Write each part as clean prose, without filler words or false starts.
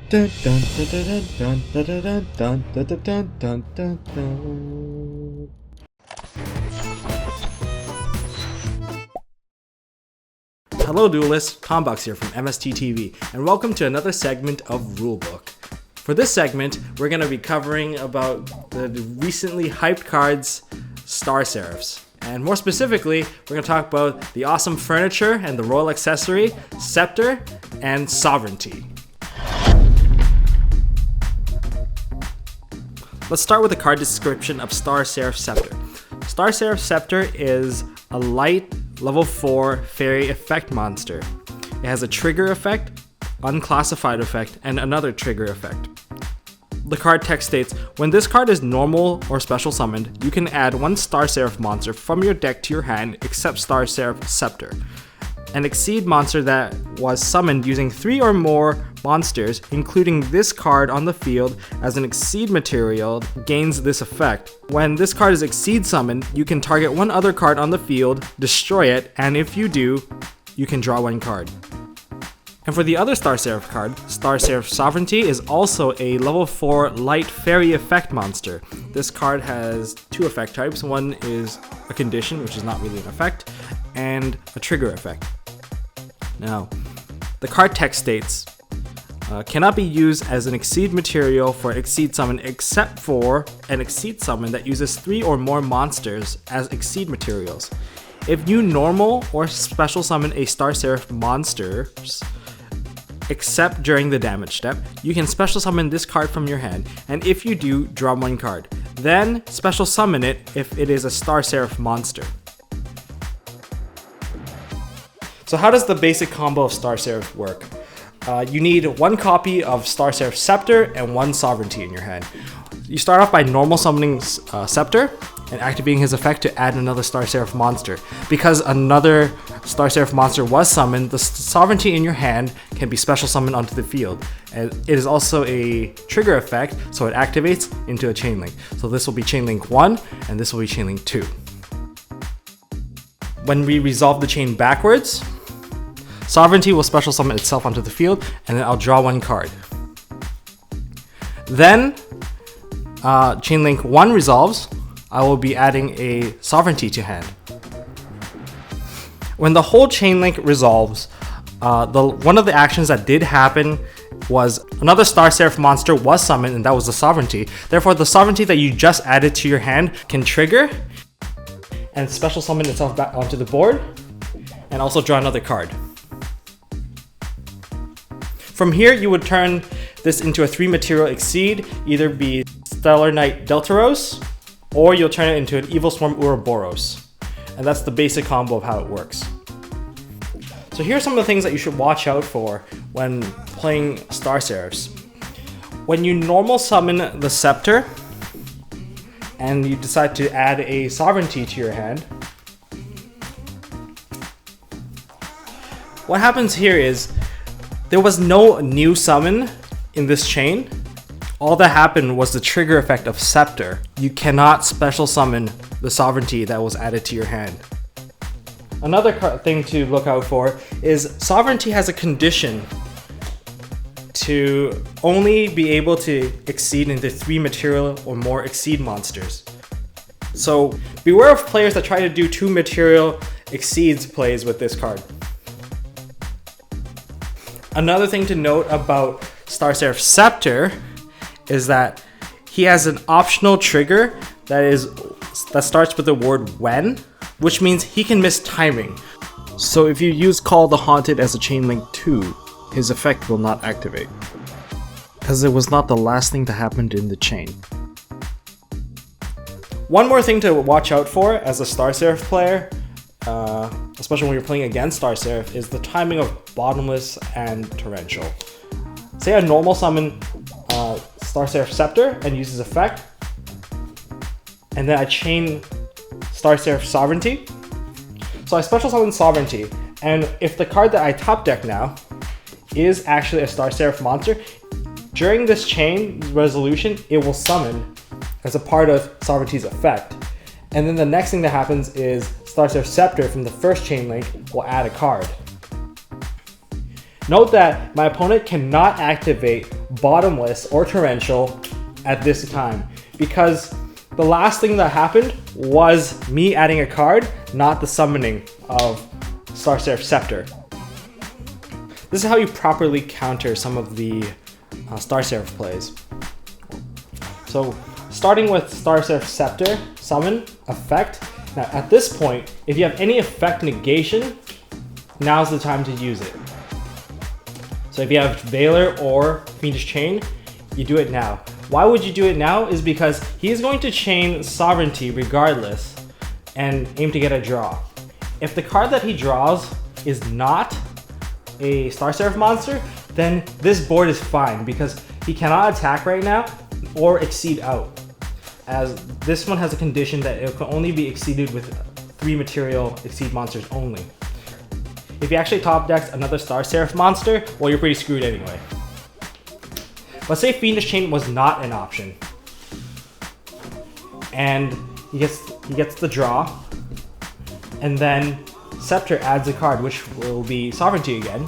Dun, dun, dun, dun, dun, dun, dun, dun, dun, dun, dun, dun, dun. Hello duelists, Tombox here from MST.TV, and welcome to another segment of Rulebook. For this segment, we're going to be covering about the recently hyped cards, Star Seraphs. And more specifically, we're going to talk about the awesome furniture and the royal accessory, Scepter, and Sovereignty. Let's start with the card description of Star Seraph Scepter. Star Seraph Scepter is a light level 4 fairy effect monster. It has a trigger effect, unclassified effect, and another trigger effect. The card text states, when this card is normal or special summoned, you can add one Star Seraph monster from your deck to your hand except Star Seraph Scepter. An Exceed monster that was summoned using 3 or more monsters, including this card on the field as an Exceed material, gains this effect. When this card is Exceed summoned, you can target one other card on the field, destroy it, and if you do, you can draw one card. And for the other Star Seraph card, Star Seraph Sovereignty is also a level 4 light fairy effect monster. This card has 2 effect types. One is a condition, which is not really an effect, and a trigger effect. Now, the card text states, cannot be used as an Exceed material for Exceed summon except for an Exceed summon that uses 3 or more monsters as Exceed materials. If you normal or special summon a Star Seraph monsters, except during the damage step, you can special summon this card from your hand, and if you do, draw one card. Then special summon it if it is a Star Seraph monster. So how does the basic combo of Star Seraph work? You need one copy of Star Seraph Scepter and one Sovereignty in your hand. You start off by normal summoning Scepter and activating his effect to add another Star Seraph monster. Because another Star Seraph monster was summoned, the Sovereignty in your hand can be special summoned onto the field. And it is also a trigger effect, so it activates into a chain link. So this will be chain link 1 and this will be chain link 2. When we resolve the chain backwards, Sovereignty will special summon itself onto the field, and then I'll draw one card. Then, chain link 1 resolves, I will be adding a Sovereignty to hand. When the whole chain link resolves, one of the actions that did happen was another Star Seraph monster was summoned, and that was the Sovereignty. Therefore, the Sovereignty that you just added to your hand can trigger and special summon itself back onto the board, and also draw another card. From here, you would turn this into a 3 material Exceed, either be Stellar Knight Deltaros, or you'll turn it into an Evil Swarm Ouroboros. And that's the basic combo of how it works. So here are some of the things that you should watch out for when playing Star Seraphs. When you normal summon the Scepter, and you decide to add a Sovereignty to your hand, what happens here is, there was no new summon in this chain. All that happened was the trigger effect of Scepter. You cannot special summon the Sovereignty that was added to your hand. Another thing to look out for is Sovereignty has a condition to only be able to Exceed into 3 material or more Exceed monsters. So beware of players that try to do 2 material Exceeds plays with this card. Another thing to note about Star Seraph Scepter is that he has an optional trigger that starts with the word when, which means he can miss timing. So if you use Call the Haunted as a chain link 2, his effect will not activate, because it was not the last thing that happened in the chain. One more thing to watch out for as a Star Seraph player, especially when you're playing against Star Seraph, is the timing of Bottomless and Torrential. Say I normal summon Star Seraph Scepter and use his effect, and then I chain Star Seraph Sovereignty. So I special summon Sovereignty, and if the card that I top deck now is actually a Star Seraph monster, during this chain resolution, it will summon as a part of Sovereignty's effect. And then the next thing that happens is Star Seraph Scepter from the first chain link will add a card. Note that my opponent cannot activate Bottomless or Torrential at this time because the last thing that happened was me adding a card, not the summoning of Star Seraph Scepter. This is how you properly counter some of the Star Seraph plays. So starting with Star Seraph Scepter, summon, effect. Now at this point, if you have any effect negation, now's the time to use it. So if you have Veiler or Fiendish Chain, you do it now. Why would you do it now? Is because he's going to chain Sovereignty regardless and aim to get a draw. If the card that he draws is not a Star Seraph monster, then this board is fine because he cannot attack right now or exceed out, as this one has a condition that it can only be exceeded with 3 material exceed monsters only. If you actually top decks another Star Seraph monster, well, you're pretty screwed anyway. Let's say Fiendish Chain was not an option, and he gets the draw, and then Scepter adds a card, which will be Sovereignty again,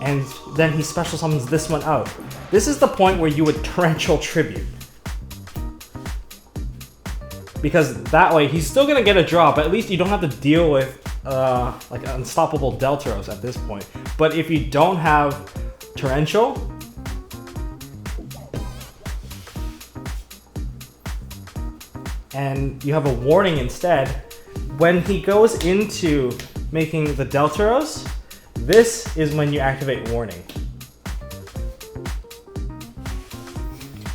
and then he special summons this one out. This is the point where you would Torrential Tribute, because that way he's still gonna get a draw, but at least you don't have to deal with like unstoppable Deltaros at this point. But if you don't have Torrential, and you have a warning instead, when he goes into making the Deltaros, this is when you activate warning.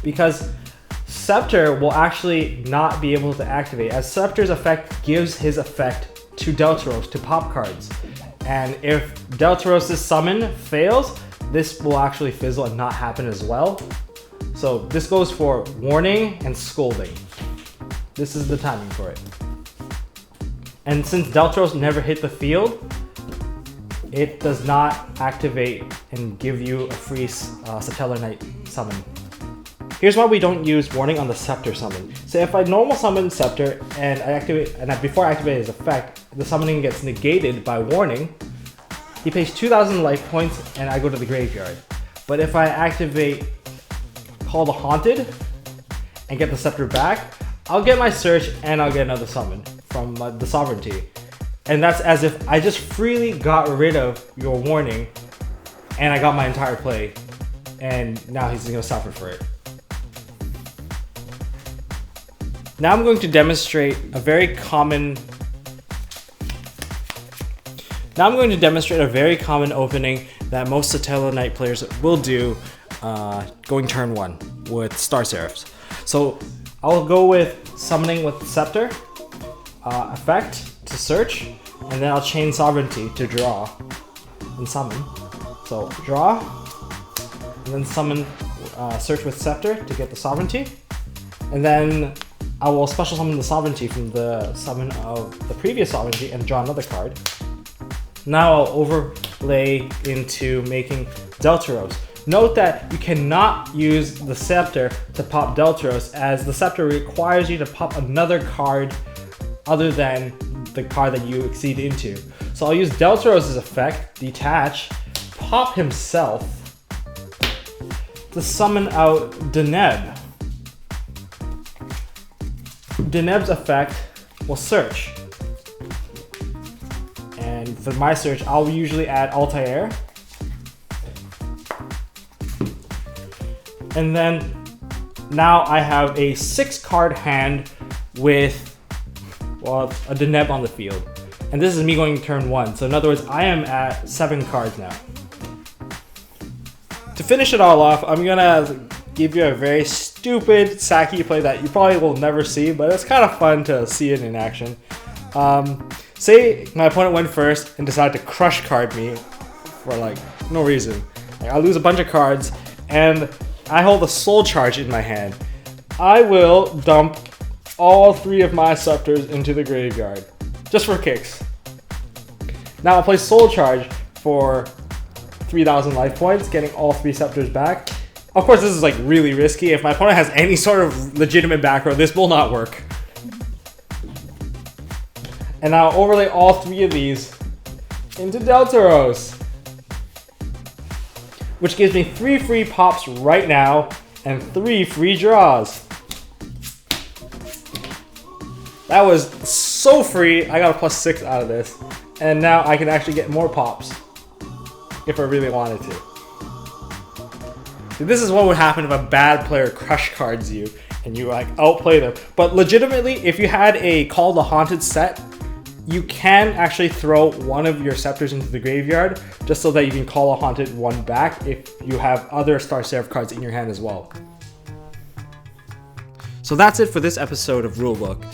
Because Scepter will actually not be able to activate, as Scepter's effect gives his effect to Deltaros, to pop cards. And if Deltaros' summon fails, this will actually fizzle and not happen as well. So this goes for warning and scolding. This is the timing for it. And since Deltaros never hit the field, it does not activate and give you a free Satellar Knight summon. Here's why we don't use warning on the Scepter summon. So if I normal summon Scepter and before I activate his effect, the summoning gets negated by warning, he pays 2,000 life points and I go to the graveyard. But if I activate Call the Haunted and get the Scepter back, I'll get my search and I'll get another summon from the Sovereignty. And that's as if I just freely got rid of your warning and I got my entire play, and now he's gonna suffer for it. Now I'm going to demonstrate a very common opening that most Satellar Knight players will do going turn 1 with Star Seraphs. So I'll go with summoning with Scepter, effect to search, and then I'll chain Sovereignty to draw and summon. So draw, and then summon search with Scepter to get the Sovereignty, and then I will special summon the Sovereignty from the summon of the previous Sovereignty and draw another card. Now I'll overlay into making Deltaros. Note that you cannot use the Scepter to pop Deltaros, as the Scepter requires you to pop another card other than the card that you exceed into. So I'll use Deltaros' effect, detach, pop himself to summon out Deneb. Deneb's effect will search. And for my search, I'll usually add Altair. And then now I have a 6-card hand with, well, a Deneb on the field. And this is me going turn 1. So in other words, I am at 7 cards now. To finish it all off, I'm gonna give you a very stupid Saki play that you probably will never see, but it's kind of fun to see it in action. Say my opponent went first and decided to crush card me for like no reason. Like, I lose a bunch of cards and I hold a Soul Charge in my hand. I will dump all 3 of my Scepters into the graveyard, just for kicks. Now I'll play Soul Charge for 3,000 life points, getting all 3 Scepters back. Of course, this is like really risky. If my opponent has any sort of legitimate back row, this will not work. And I'll overlay all 3 of these into Deltaros. which gives me 3 free pops right now and 3 free draws. That was so free. I got a +6 out of this. And now I can actually get more pops if I really wanted to. See, this is what would happen if a bad player crush cards you and you like outplay them. But legitimately, if you had a Call the Haunted set, you can actually throw one of your scepters into the graveyard just so that you can call a Haunted one back if you have other Star Seraph cards in your hand as well. So that's it for this episode of Rulebook.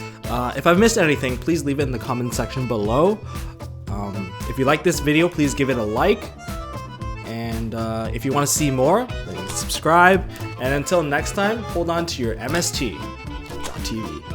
If I've missed anything, please leave it in the comment section below. If you like this video, please give it a like. And if you want to see more, then subscribe. And until next time, hold on to your MST.TV.